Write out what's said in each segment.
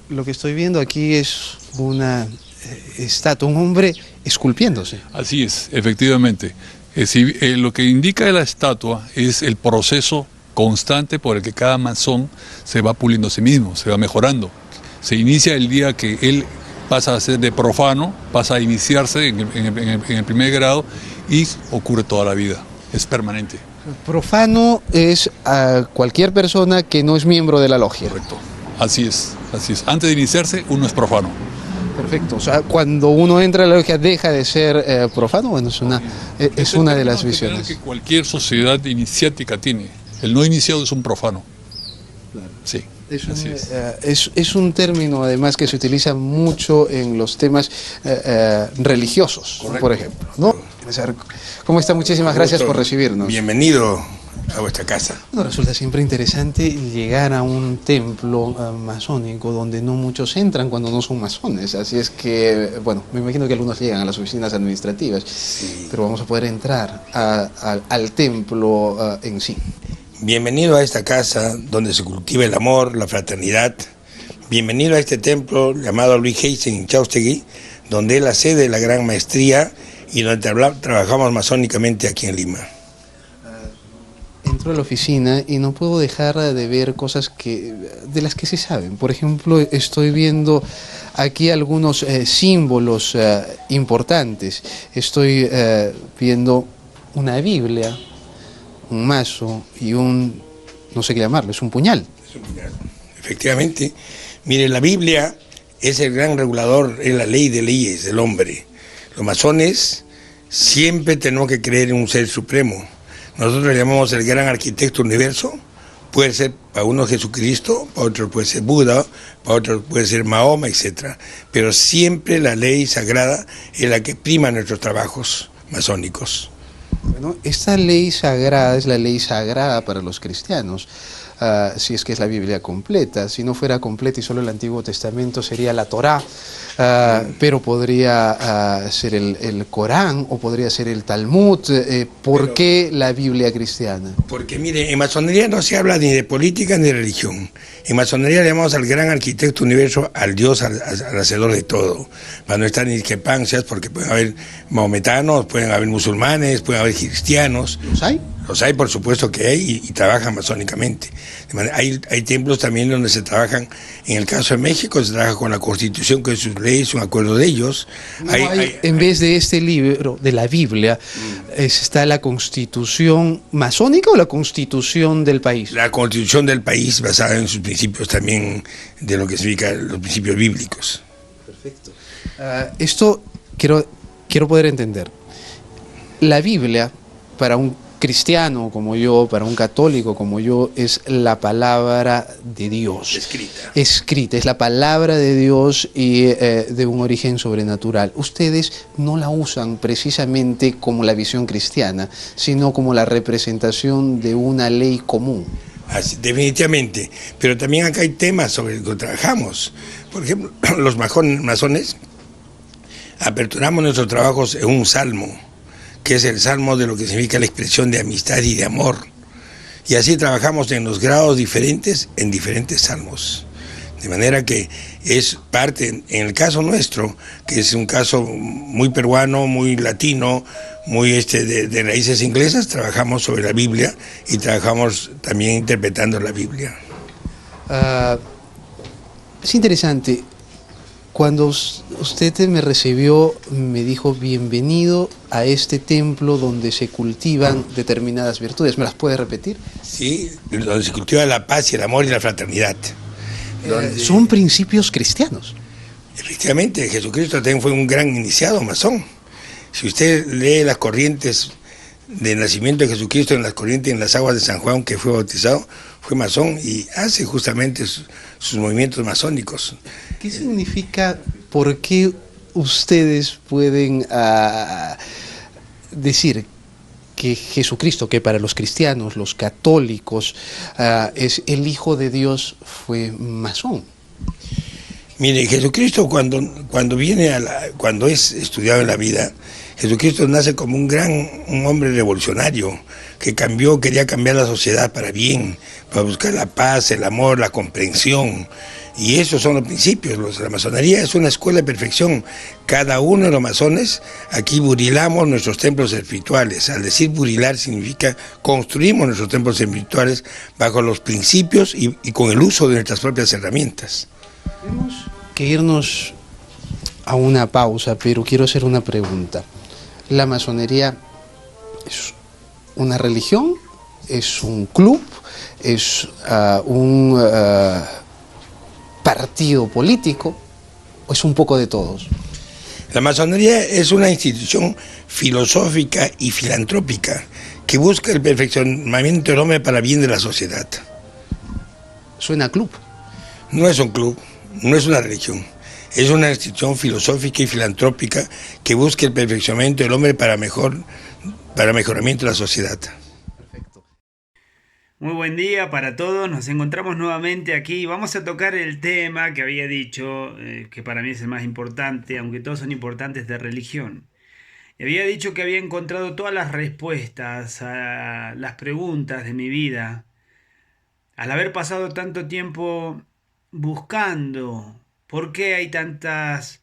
Lo que estoy viendo aquí es una estatua, un hombre esculpiéndose. Así es, efectivamente. Lo que indica la estatua es el proceso constante por el que cada masón se va puliendo a sí mismo, se va mejorando. Se inicia el día que él pasa a ser de profano, pasa a iniciarse en el primer grado y ocurre toda la vida, es permanente. Profano es a cualquier persona que no es miembro de la logia. Correcto, así es, así es. Antes de iniciarse uno es profano. Perfecto, o sea, cuando uno entra a la logia deja de ser profano, bueno, es una de las visiones. Que cualquier sociedad iniciática tiene. El no iniciado es un profano. Claro. Sí. Es un término además que se utiliza mucho en los temas religiosos. Correcto. Por ejemplo, ¿no? ¿Cómo está? Muchísimas gracias por recibirnos. Bienvenido a vuestra casa. Bueno, resulta siempre interesante llegar a un templo masónico donde no muchos entran cuando no son masones. Así es que, bueno, me imagino que algunos llegan a las oficinas administrativas, sí, pero vamos a poder entrar al templo en sí. Bienvenido a esta casa donde se cultiva el amor, la fraternidad. Bienvenido a este templo llamado Luis Heysen en Chaustegui, donde es la sede de la gran maestría y donde trabajamos masónicamente aquí en Lima. Entro a la oficina y no puedo dejar de ver cosas de las que se saben. Por ejemplo, estoy viendo aquí algunos símbolos importantes. Estoy viendo una Biblia, un mazo y no sé qué llamarlo, es un puñal. Es un puñal, efectivamente. Mire, la Biblia es el gran regulador, es la ley de leyes del hombre. Los masones siempre tenemos que creer en un ser supremo. Nosotros le llamamos el gran arquitecto universo. Puede ser para uno Jesucristo, para otro puede ser Buda, para otro puede ser Mahoma, etc. Pero siempre la ley sagrada es la que prima nuestros trabajos masónicos. Bueno, esta ley sagrada es la ley sagrada para los cristianos, si es que es la Biblia completa. Si no fuera completa y solo el Antiguo Testamento sería la Torá, pero podría ser el Corán o podría ser el Talmud. ¿Por qué la Biblia cristiana? Porque mire, en masonería no se habla ni de política ni de religión. En masonería le llamamos al gran arquitecto universo, al Dios, al hacedor de todo. Para no estar en discrepancias, porque pueden haber mahometanos, pueden haber musulmanes, pueden haber cristianos. ¿Los hay? Los hay, por supuesto que hay, y trabajan masónicamente. Hay templos también donde se trabajan, en el caso de México, se trabaja con la Constitución, con sus leyes, un acuerdo de ellos. No en vez de este libro, de la Biblia, ¿está la Constitución masónica o la Constitución del país? La Constitución del país, basada en sus principios también, de lo que significa los principios bíblicos. Perfecto. Esto quiero poder entender. La Biblia, para un cristiano como yo, para un católico como yo, es la palabra de Dios. Escrita, es la palabra de Dios y de un origen sobrenatural. Ustedes no la usan precisamente como la visión cristiana, sino como la representación de una ley común. Así, definitivamente, pero también acá hay temas sobre los que trabajamos. Por ejemplo, los masones aperturamos nuestros trabajos en un salmo, que es el salmo de lo que significa la expresión de amistad y de amor. Y así trabajamos en los grados diferentes, en diferentes salmos. De manera que es parte, en el caso nuestro, que es un caso muy peruano, muy latino, muy de raíces inglesas, trabajamos sobre la Biblia y trabajamos también interpretando la Biblia. Es interesante. Cuando usted me recibió, me dijo, bienvenido a este templo donde se cultivan determinadas virtudes. ¿Me las puede repetir? Sí, donde se cultiva la paz y el amor y la fraternidad. Son principios cristianos. Efectivamente, Jesucristo también fue un gran iniciado masón. Si usted lee las corrientes del nacimiento de Jesucristo en las corrientes, en las aguas de San Juan, que fue bautizado, fue masón y hace justamente sus movimientos masónicos. ¿Qué significa, por qué ustedes pueden decir que Jesucristo, que para los cristianos, los católicos, es el Hijo de Dios, fue masón? Mire, Jesucristo cuando es estudiado en la vida, Jesucristo nace como un hombre revolucionario que quería cambiar la sociedad para bien, para buscar la paz, el amor, la comprensión. Y esos son los principios. La masonería es una escuela de perfección. Cada uno de los masones, aquí burilamos nuestros templos espirituales. Al decir burilar significa construimos nuestros templos espirituales bajo los principios y con el uso de nuestras propias herramientas. Tenemos que irnos a una pausa, pero quiero hacer una pregunta. ¿La masonería es una religión? ¿Es un club? ¿Es un partido político? ¿O es un poco de todos? La masonería es una institución filosófica y filantrópica que busca el perfeccionamiento del hombre para bien de la sociedad. Suena a club. No es un club, no es una religión. Es una institución filosófica y filantrópica que busca el perfeccionamiento del hombre para mejoramiento de la sociedad. Muy buen día para todos, nos encontramos nuevamente aquí. Vamos a tocar el tema que había dicho, que para mí es el más importante, aunque todos son importantes, de religión. Y había dicho que había encontrado todas las respuestas a las preguntas de mi vida, al haber pasado tanto tiempo buscando por qué hay tantos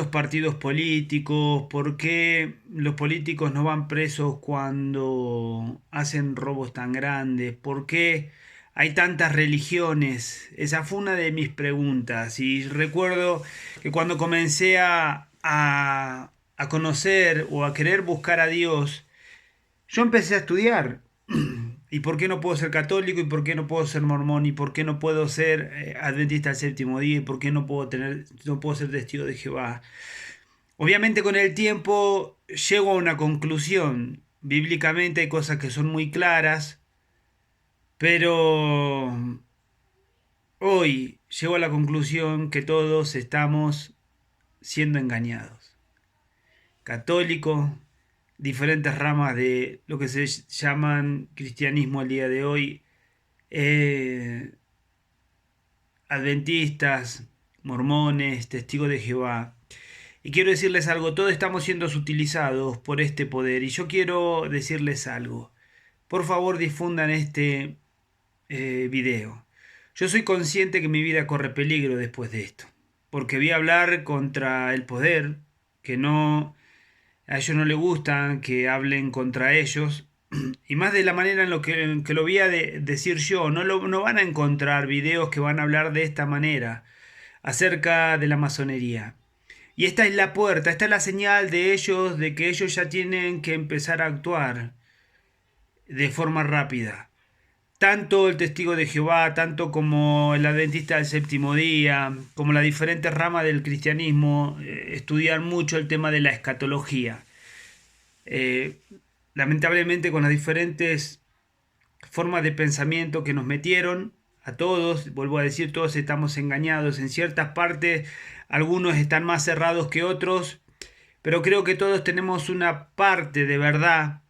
partidos políticos, por qué los políticos no van presos cuando hacen robos tan grandes, por qué hay tantas religiones. Esa fue una de mis preguntas y recuerdo que cuando comencé a conocer o a querer buscar a Dios, yo empecé a estudiar. ¿Y por qué no puedo ser católico? ¿Y por qué no puedo ser mormón? ¿Y por qué no puedo ser adventista del séptimo día? ¿Y por qué no puedo ser testigo de Jehová? Obviamente con el tiempo llego a una conclusión. Bíblicamente hay cosas que son muy claras, pero hoy llego a la conclusión que todos estamos siendo engañados. Católico, diferentes ramas de lo que se llaman cristianismo al día de hoy, adventistas, mormones, testigos de Jehová. Y quiero decirles algo, todos estamos siendo utilizados por este poder y yo quiero decirles algo. Por favor, difundan este video. Yo soy consciente que mi vida corre peligro después de esto, porque voy a hablar contra el poder, que no... A ellos no les gustan que hablen contra ellos. Y más de la manera en que lo voy a decir yo. No van a encontrar videos que van a hablar de esta manera acerca de la masonería. Y esta es la puerta, esta es la señal de ellos, de que ellos ya tienen que empezar a actuar de forma rápida. Tanto el testigo de Jehová, tanto como el adventista del séptimo día, como las diferentes ramas del cristianismo, estudian mucho el tema de la escatología. Lamentablemente con las diferentes formas de pensamiento que nos metieron a todos, vuelvo a decir, todos estamos engañados. En ciertas partes, algunos están más cerrados que otros, pero creo que todos tenemos una parte de verdad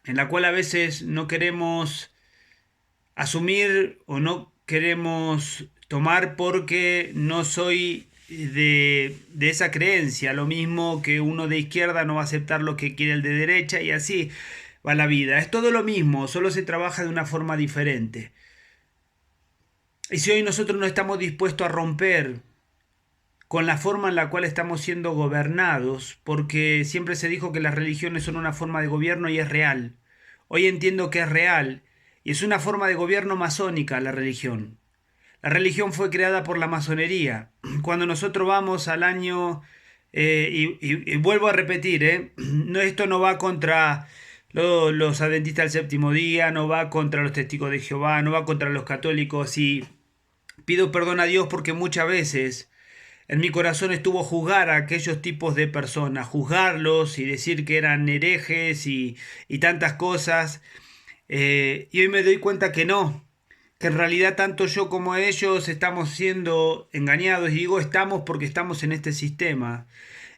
en la cual a veces no queremos asumir o no queremos tomar porque no soy de esa creencia. Lo mismo que uno de izquierda no va a aceptar lo que quiere el de derecha y así va la vida. Es todo lo mismo, solo se trabaja de una forma diferente. Y si hoy nosotros no estamos dispuestos a romper con la forma en la cual estamos siendo gobernados, porque siempre se dijo que las religiones son una forma de gobierno y es real. Hoy entiendo que es real. Y es una forma de gobierno masónica la religión. La religión fue creada por la masonería. Cuando nosotros vamos al año, y vuelvo a repetir, no, esto no va contra los adventistas del séptimo día, no va contra los testigos de Jehová, no va contra los católicos. Y pido perdón a Dios porque muchas veces en mi corazón estuvo juzgar a aquellos tipos de personas, juzgarlos y decir que eran herejes y tantas cosas. Y hoy me doy cuenta que no, que en realidad tanto yo como ellos estamos siendo engañados, y digo estamos porque estamos en este sistema,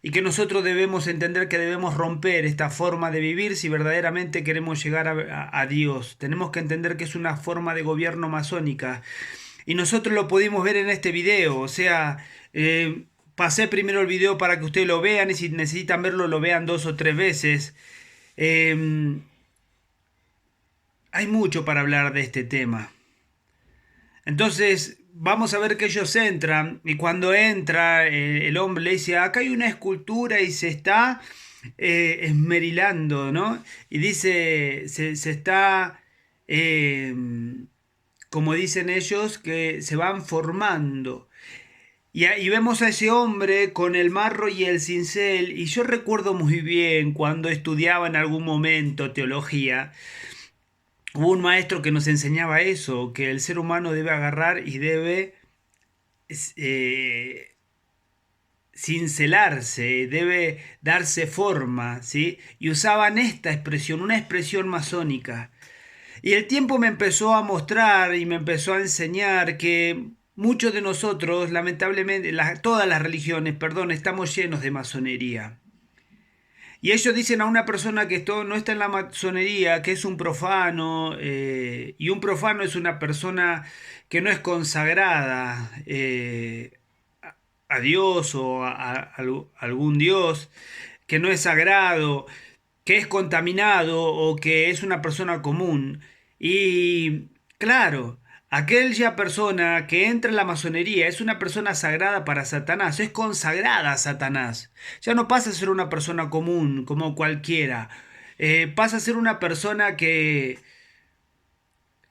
y que nosotros debemos entender que debemos romper esta forma de vivir si verdaderamente queremos llegar a Dios. Tenemos que entender que es una forma de gobierno masónica, y nosotros lo pudimos ver en este video. O sea, pasé primero el video para que ustedes lo vean, y si necesitan verlo lo vean 2 o 3 veces. Hay mucho para hablar de este tema. Entonces, vamos a ver que ellos entran y cuando entra el hombre le dice, acá hay una escultura y se está esmerilando, ¿no? Y dice, se está, eh, como dicen ellos, que se van formando. Y ahí vemos a ese hombre con el marro y el cincel, y yo recuerdo muy bien cuando estudiaba en algún momento teología, hubo un maestro que nos enseñaba eso, que el ser humano debe agarrar y debe eh, cincelarse, debe darse forma, ¿sí? Y usaban esta expresión, una expresión masónica. Y el tiempo me empezó a mostrar y me empezó a enseñar que muchos de nosotros, lamentablemente, todas las religiones, perdón, estamos llenos de masonería. Y ellos dicen a una persona que esto no está en la masonería, que es un profano, y un profano es una persona que no es consagrada a Dios o algún Dios, que no es sagrado, que es contaminado o que es una persona común. Y claro, aquella persona que entra en la masonería es una persona sagrada para Satanás, es consagrada a Satanás. Ya no pasa a ser una persona común como cualquiera. Pasa a ser una persona que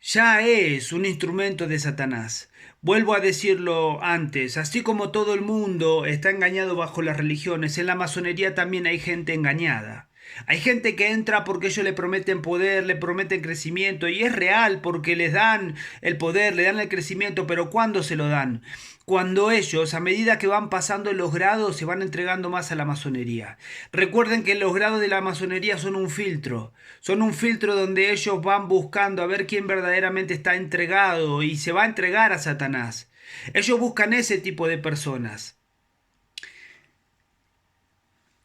ya es un instrumento de Satanás. Vuelvo a decirlo antes, así como todo el mundo está engañado bajo las religiones, en la masonería también hay gente engañada. Hay gente que entra porque ellos le prometen poder, le prometen crecimiento, y es real porque les dan el poder, le dan el crecimiento, pero ¿cuándo se lo dan? Cuando ellos, a medida que van pasando los grados, se van entregando más a la masonería. Recuerden que los grados de la masonería son un filtro donde ellos van buscando a ver quién verdaderamente está entregado y se va a entregar a Satanás. Ellos buscan ese tipo de personas.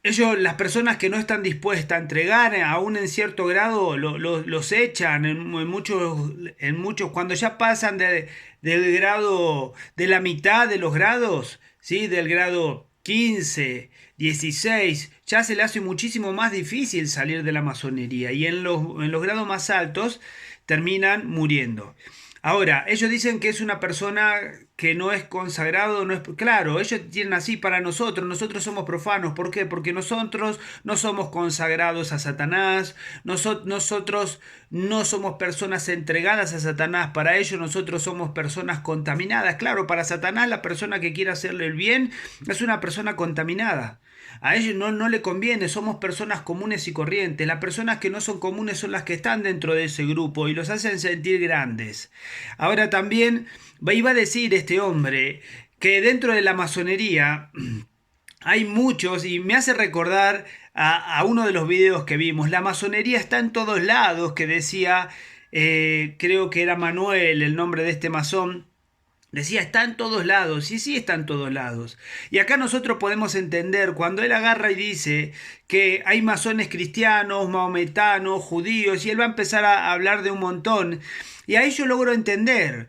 Ellos, las personas que no están dispuestas a entregar, aún en cierto grado, los echan en muchos, cuando ya pasan del grado, de la mitad de los grados, ¿sí? Del grado 15, 16, ya se le hace muchísimo más difícil salir de la masonería y en los grados más altos terminan muriendo. Ahora, ellos dicen que es una persona que no es consagrado, no es claro, ellos tienen así para nosotros somos profanos, ¿por qué? Porque nosotros no somos consagrados a Satanás, nosotros no somos personas entregadas a Satanás, para ellos nosotros somos personas contaminadas. Claro, para Satanás la persona que quiere hacerle el bien es una persona contaminada. A ellos no le conviene, somos personas comunes y corrientes. Las personas que no son comunes son las que están dentro de ese grupo y los hacen sentir grandes. Ahora también iba a decir este hombre que dentro de la masonería hay muchos, y me hace recordar a uno de los videos que vimos. La masonería está en todos lados, que decía, creo que era Manuel el nombre de este masón. Decía, está en todos lados, y sí está en todos lados. Y acá nosotros podemos entender cuando él agarra y dice que hay masones cristianos, maometanos, judíos, y él va a empezar a hablar de un montón. Y ahí yo logro entender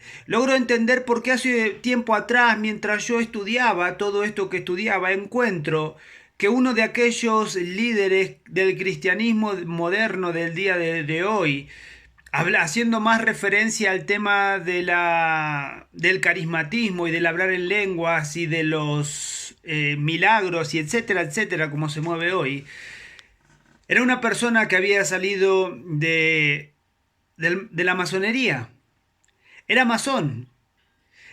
por qué hace tiempo atrás, mientras yo estudiaba todo esto que estudiaba, encuentro que uno de aquellos líderes del cristianismo moderno del día de hoy, haciendo más referencia al tema del carismatismo y del hablar en lenguas y de los milagros y etcétera, etcétera, como se mueve hoy, era una persona que había salido de la masonería. Era masón.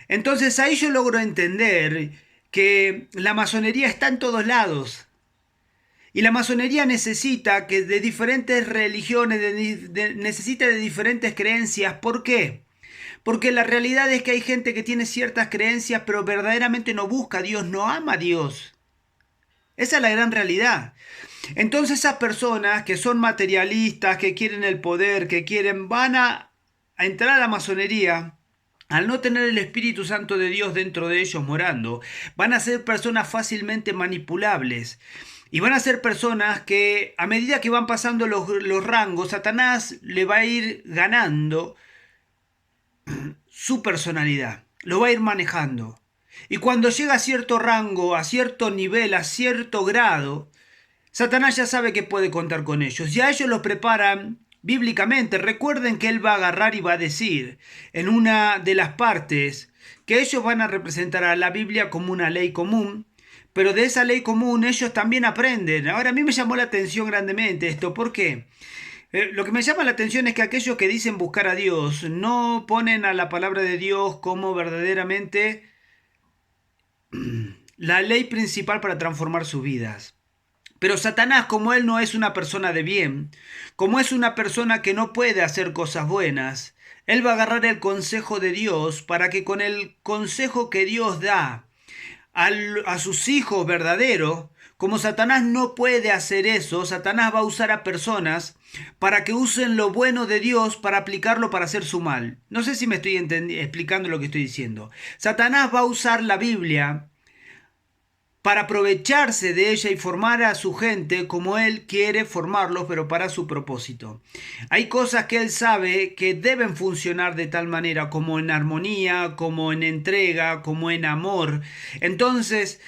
Entonces ahí yo logro entender que la masonería está en todos lados. Y la masonería necesita que de diferentes religiones, necesita de diferentes creencias. ¿Por qué? Porque la realidad es que hay gente que tiene ciertas creencias, pero verdaderamente no busca a Dios, no ama a Dios. Esa es la gran realidad. Entonces esas personas que son materialistas, que quieren el poder, van a entrar a la masonería. Al no tener el Espíritu Santo de Dios dentro de ellos morando, van a ser personas fácilmente manipulables. Y van a ser personas que a medida que van pasando los rangos, Satanás le va a ir ganando su personalidad, lo va a ir manejando. Y cuando llega a cierto rango, a cierto nivel, a cierto grado, Satanás ya sabe que puede contar con ellos. Ya ellos los preparan bíblicamente. Recuerden que él va a agarrar y va a decir en una de las partes que ellos van a representar a la Biblia como una ley común, pero de esa ley común ellos también aprenden. Ahora, a mí me llamó la atención grandemente esto. ¿Por qué? Lo que me llama la atención es que aquellos que dicen buscar a Dios no ponen a la palabra de Dios como verdaderamente la ley principal para transformar sus vidas. Pero Satanás, como él no es una persona de bien, como es una persona que no puede hacer cosas buenas, él va a agarrar el consejo de Dios para que con el consejo que Dios da a sus hijos verdaderos, como Satanás no puede hacer eso, Satanás va a usar a personas para que usen lo bueno de Dios para aplicarlo para hacer su mal. No sé si me estoy explicando lo que estoy diciendo. Satanás va a usar la Biblia para aprovecharse de ella y formar a su gente como él quiere formarlos, pero para su propósito. Hay cosas que él sabe que deben funcionar de tal manera, como en armonía, como en entrega, como en amor. Entonces,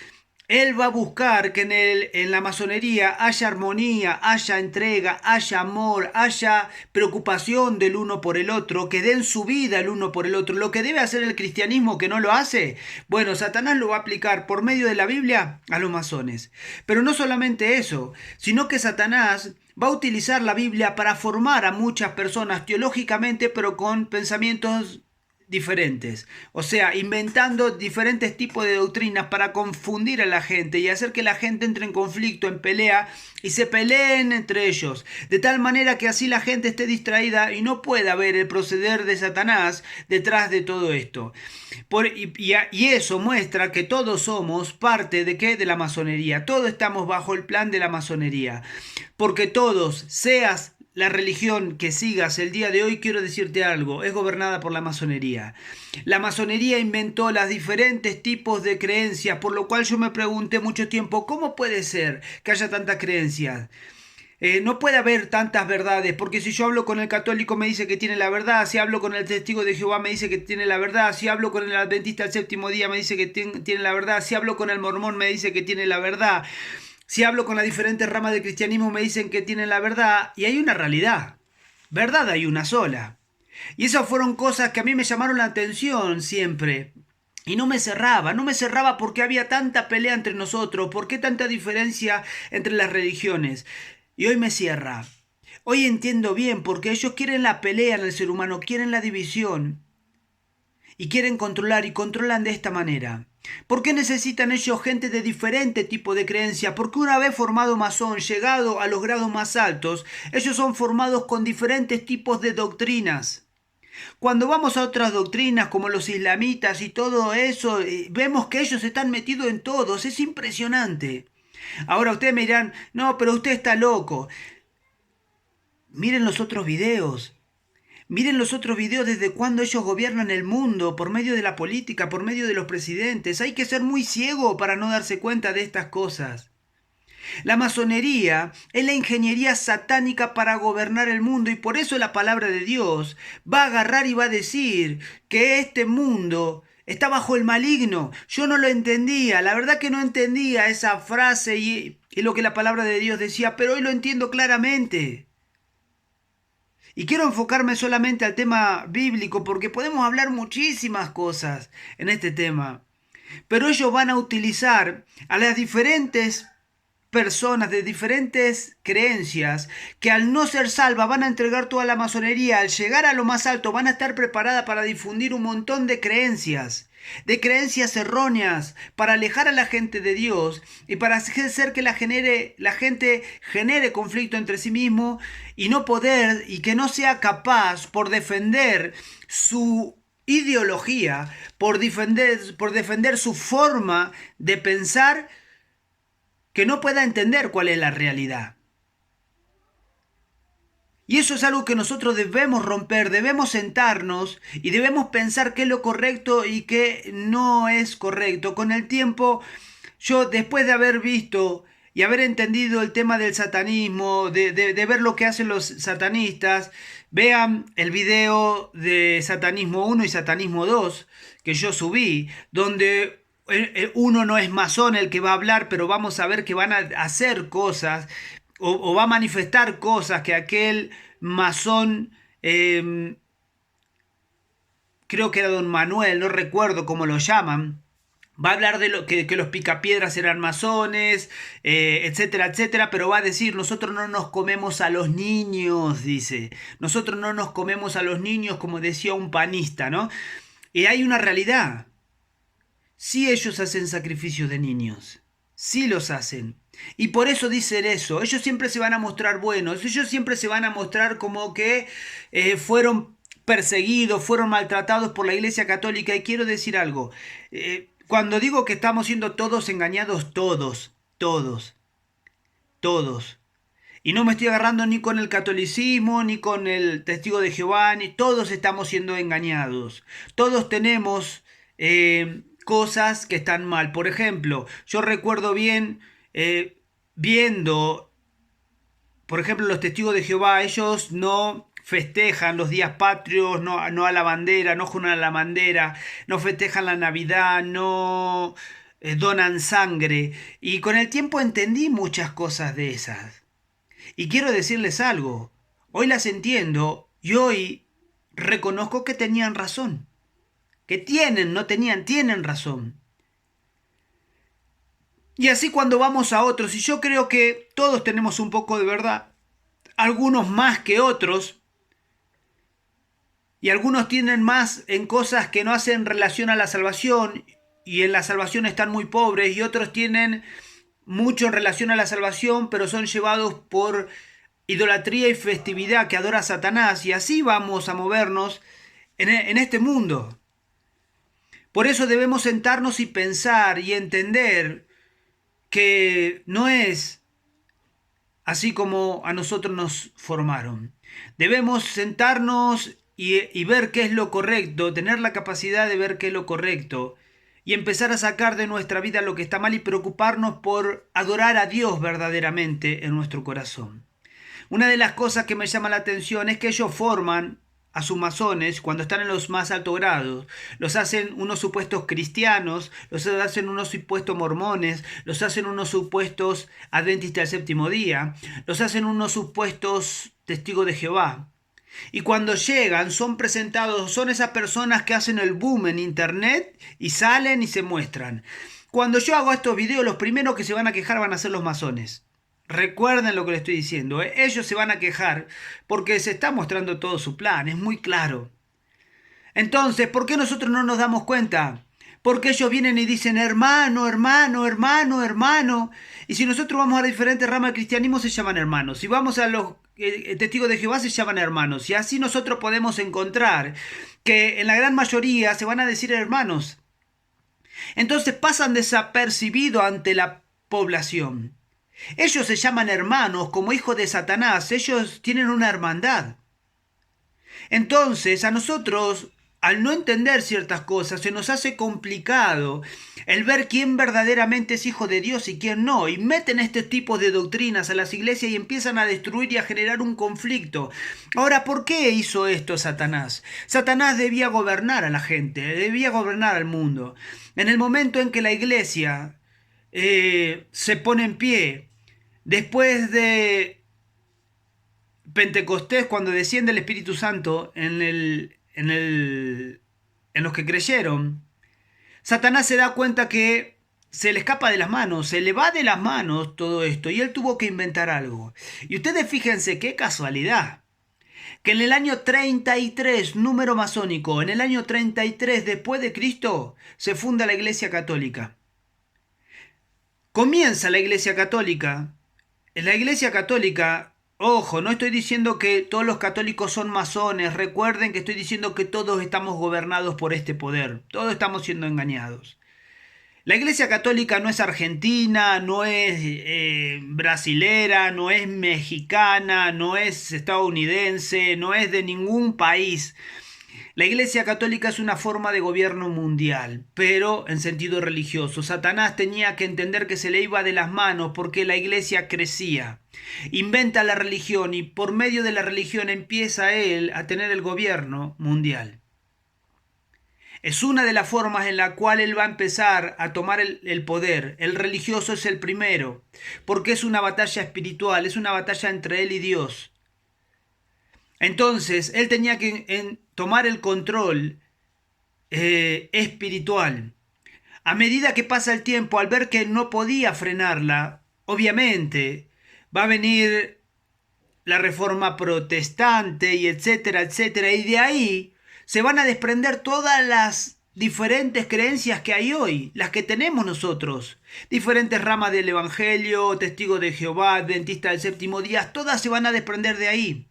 él va a buscar que en la masonería haya armonía, haya entrega, haya amor, haya preocupación del uno por el otro, que den su vida el uno por el otro. Lo que debe hacer el cristianismo que no lo hace, bueno, Satanás lo va a aplicar por medio de la Biblia a los masones. Pero no solamente eso, sino que Satanás va a utilizar la Biblia para formar a muchas personas teológicamente, pero con pensamientos diferentes, o sea, inventando diferentes tipos de doctrinas para confundir a la gente y hacer que la gente entre en conflicto, en pelea, y se peleen entre ellos, de tal manera que así la gente esté distraída y no pueda ver el proceder de Satanás detrás de todo esto. Y eso muestra que todos somos parte de ¿qué? De la masonería. Todos estamos bajo el plan de la masonería, porque todos, seas la religión que sigas el día de hoy, quiero decirte algo, es gobernada por la masonería. La masonería inventó los diferentes tipos de creencias, por lo cual yo me pregunté mucho tiempo, ¿cómo puede ser que haya tantas creencias? No puede haber tantas verdades, porque si yo hablo con el católico me dice que tiene la verdad, si hablo con el testigo de Jehová me dice que tiene la verdad, si hablo con el adventista del séptimo día me dice que tiene la verdad, si hablo con el mormón me dice que tiene la verdad. Si hablo con las diferentes ramas del cristianismo me dicen que tienen la verdad, y hay una realidad. Verdad hay una sola. Y esas fueron cosas que a mí me llamaron la atención siempre. Y no me cerraba porque había tanta pelea entre nosotros, por qué tanta diferencia entre las religiones. Y hoy me cierra. Hoy entiendo bien porque ellos quieren la pelea en el ser humano, quieren la división. Y quieren controlar y controlan de esta manera. ¿Por qué necesitan ellos gente de diferente tipo de creencia? Porque una vez formado masón, llegado a los grados más altos, ellos son formados con diferentes tipos de doctrinas. Cuando vamos a otras doctrinas como los islamitas y todo eso, vemos que ellos están metidos en todos. Es impresionante. Ahora ustedes me dirán, no, pero usted está loco. Miren los otros videos. Miren los otros videos desde cuando ellos gobiernan el mundo, por medio de la política, por medio de los presidentes. Hay que ser muy ciego para no darse cuenta de estas cosas. La masonería es la ingeniería satánica para gobernar el mundo y por eso la palabra de Dios va a agarrar y va a decir que este mundo está bajo el maligno. Yo no lo entendía, la verdad que no entendía esa frase y lo que la palabra de Dios decía, pero hoy lo entiendo claramente. Y quiero enfocarme solamente al tema bíblico porque podemos hablar muchísimas cosas en este tema. Pero ellos van a utilizar a las diferentes personas de diferentes creencias que al no ser salvas van a entregar toda la masonería. Al llegar a lo más alto van a estar preparadas para difundir un montón de creencias erróneas, para alejar a la gente de Dios y para hacer que la gente genere conflicto entre sí mismo y no poder y que no sea capaz por defender su ideología, por defender su forma de pensar, que no pueda entender cuál es la realidad. Y eso es algo que nosotros debemos romper, debemos sentarnos y debemos pensar qué es lo correcto y qué no es correcto. Con el tiempo, yo después de haber visto y haber entendido el tema del satanismo, de ver lo que hacen los satanistas, vean el video de Satanismo 1 y Satanismo 2 que yo subí, donde uno no es masón el que va a hablar, pero vamos a ver que van a hacer cosas o va a manifestar cosas que aquel masón creo que era don Manuel, no recuerdo cómo lo llaman, va a hablar de lo que los picapiedras eran masones, etcétera, etcétera, pero va a decir, nosotros no nos comemos a los niños, dice. Nosotros no nos comemos a los niños, como decía un panista, ¿no? Y hay una realidad. Sí, ellos hacen sacrificios de niños. Sí los hacen. Y por eso dicen eso. Ellos siempre se van a mostrar buenos. Ellos siempre se van a mostrar como que fueron perseguidos, fueron maltratados por la Iglesia Católica. Y quiero decir algo. Cuando digo que estamos siendo todos engañados, todos. Y no me estoy agarrando ni con el catolicismo, ni con el testigo de Jehová, ni todos estamos siendo engañados. Todos tenemos cosas que están mal. Por ejemplo, yo recuerdo bien viendo, por ejemplo, los testigos de Jehová, ellos no festejan los días patrios, no a la bandera, no juran a la bandera, no festejan la Navidad, no donan sangre. Y con el tiempo entendí muchas cosas de esas. Y quiero decirles algo, hoy las entiendo y hoy reconozco que tenían razón. Que tienen razón. Y así cuando vamos a otros, y yo creo que todos tenemos un poco de verdad, algunos más que otros, y algunos tienen más en cosas que no hacen relación a la salvación, y en la salvación están muy pobres, y otros tienen mucho en relación a la salvación, pero son llevados por idolatría y festividad que adora a Satanás, y así vamos a movernos en este mundo. Por eso debemos sentarnos y pensar y entender que no es así como a nosotros nos formaron. Debemos sentarnos y ver qué es lo correcto, tener la capacidad de ver qué es lo correcto y empezar a sacar de nuestra vida lo que está mal y preocuparnos por adorar a Dios verdaderamente en nuestro corazón. Una de las cosas que me llama la atención es que ellos forman a sus masones cuando están en los más altos grados. Los hacen unos supuestos cristianos, los hacen unos supuestos mormones, los hacen unos supuestos adventistas del séptimo día, los hacen unos supuestos testigos de Jehová. Y cuando llegan son presentados, son esas personas que hacen el boom en internet y salen y se muestran. Cuando yo hago estos videos, los primeros que se van a quejar van a ser los masones. Recuerden lo que les estoy diciendo, ¿eh? Ellos se van a quejar porque se está mostrando todo su plan, es muy claro. Entonces, ¿por qué nosotros no nos damos cuenta? Porque ellos vienen y dicen hermano, hermano, hermano, hermano. Y si nosotros vamos a las diferentes ramas del cristianismo se llaman hermanos. Si vamos a los testigos de Jehová se llaman hermanos. Y así nosotros podemos encontrar que en la gran mayoría se van a decir hermanos. Entonces pasan desapercibidos ante la población. Ellos se llaman hermanos como hijos de Satanás, ellos tienen una hermandad. Entonces a nosotros, al no entender ciertas cosas, se nos hace complicado el ver quién verdaderamente es hijo de Dios y quién no. Y meten este tipo de doctrinas a las iglesias y empiezan a destruir y a generar un conflicto. Ahora, ¿por qué hizo esto Satanás? Satanás debía gobernar a la gente, debía gobernar al mundo. En el momento en que la iglesia se pone en pie, después de Pentecostés, cuando desciende el Espíritu Santo en los que creyeron, Satanás se da cuenta que se le escapa de las manos, se le va de las manos todo esto, y él tuvo que inventar algo. Y ustedes fíjense qué casualidad, que en el año 33, número masónico, en el año 33 después de Cristo, se funda la Iglesia Católica. Comienza la Iglesia Católica. En la Iglesia Católica, ojo, no estoy diciendo que todos los católicos son masones, recuerden que estoy diciendo que todos estamos gobernados por este poder, todos estamos siendo engañados. La Iglesia Católica no es argentina, no es brasilera, no es mexicana, no es estadounidense, no es de ningún país. La Iglesia Católica es una forma de gobierno mundial, pero en sentido religioso. Satanás tenía que entender que se le iba de las manos porque la Iglesia crecía. Inventa la religión y por medio de la religión empieza él a tener el gobierno mundial. Es una de las formas en la cual él va a empezar a tomar el poder. El religioso es el primero, porque es una batalla espiritual, es una batalla entre él y Dios. Entonces, él tenía que tomar el control espiritual. A medida que pasa el tiempo, al ver que no podía frenarla, obviamente va a venir la reforma protestante y etcétera, etcétera, y de ahí se van a desprender todas las diferentes creencias que hay hoy, las que tenemos nosotros, diferentes ramas del Evangelio, testigos de Jehová, adventistas del séptimo día, todas se van a desprender de ahí.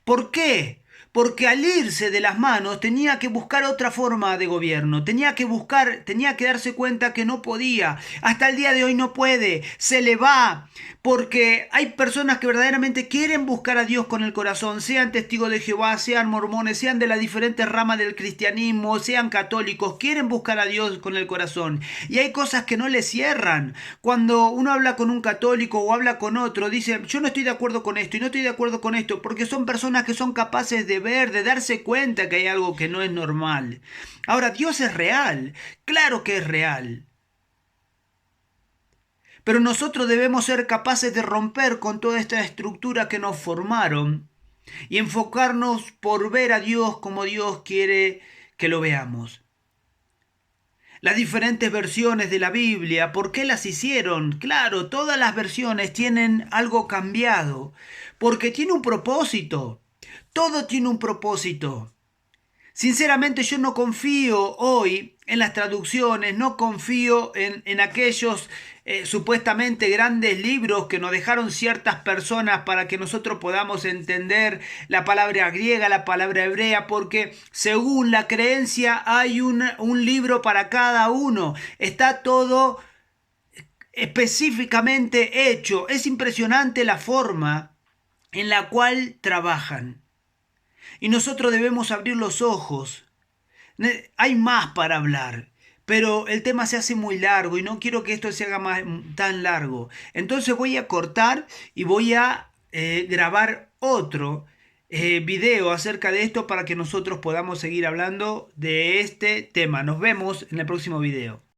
¿Por qué? Porque al irse de las manos tenía que buscar otra forma de gobierno, tenía que darse cuenta que no podía, hasta el día de hoy no puede, se le va, porque hay personas que verdaderamente quieren buscar a Dios con el corazón, sean testigos de Jehová, sean mormones, sean de las diferentes ramas del cristianismo, sean católicos, quieren buscar a Dios con el corazón, y hay cosas que no les cierran. Cuando uno habla con un católico o habla con otro, dice, yo no estoy de acuerdo con esto y no estoy de acuerdo con esto, porque son personas que son capaces de ver, de darse cuenta que hay algo que no es normal. Ahora, Dios es real, claro que es real. Pero nosotros debemos ser capaces de romper con toda esta estructura que nos formaron y enfocarnos por ver a Dios como Dios quiere que lo veamos. Las diferentes versiones de la Biblia, ¿por qué las hicieron? Claro, todas las versiones tienen algo cambiado, porque tiene un propósito. Todo tiene un propósito. Sinceramente yo no confío hoy en las traducciones, no confío en aquellos supuestamente grandes libros que nos dejaron ciertas personas para que nosotros podamos entender la palabra griega, la palabra hebrea, porque según la creencia hay un libro para cada uno. Está todo específicamente hecho. Es impresionante la forma en la cual trabajan. Y nosotros debemos abrir los ojos. Hay más para hablar, pero el tema se hace muy largo y no quiero que esto se haga tan largo. Entonces voy a cortar y voy a grabar otro video acerca de esto para que nosotros podamos seguir hablando de este tema. Nos vemos en el próximo video.